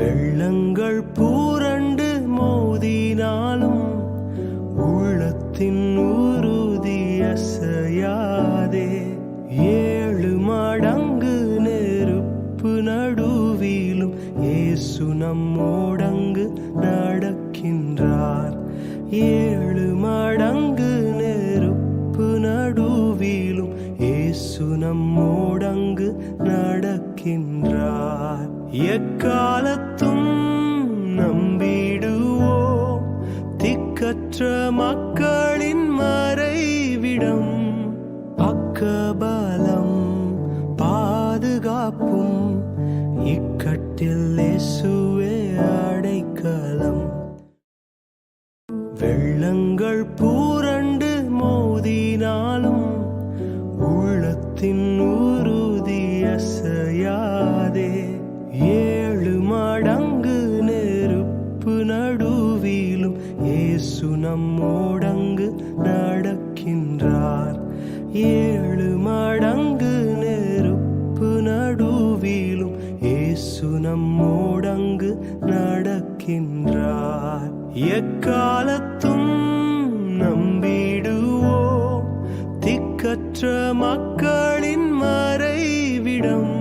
வெள்ளங்கள் பூரண்டு மோதினாலும் உள்ளத்தின் உறுதி அசையாதே. 7 மடங்கு நெருப்பு நடுவிலும் இயேசு நம்மோடங்கு நடக்கின்றார். 7 மடங்கு நெருப்பு நடுவிலும் இயேசு நம்மோடங்கு நடக்கின்றார். எக்காலத்தும் நம்பிடுவோம் திக்கற்ற மக்களின் மறைவிடம். பக்கபலம் பாதுகாப்பும் இக்கட்டில் இயேசுவே அடைக்கலம். வெள்ளங்கள் பூரண்டு மோதினாலும் உள்ளத்தின் உறுதி அசையாதே. 7 மடங்கு நெருப்பு நடுவிலும் இயேசு நம்மோடங்கு நடக்கின்றார். 7 மடங்கு நெருப்பு நடுவிலும் இயேசு நம்மோடங்கு நடக்கின்றார். எக்காலத்தும் நம்பிடுவோம் திக்கற்ற மக்களின் மறைவிடம்.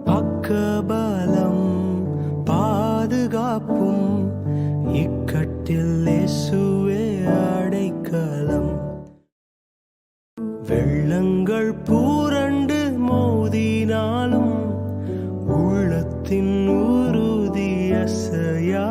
பக்கபலம் பாதுகாப்பும் இக்கட்டில் இயேசுவே அடைக்கலம். வெள்ளங்கள் பூரண்டு மோதினாலும் உள்ளத்தின் உறுதி அசையா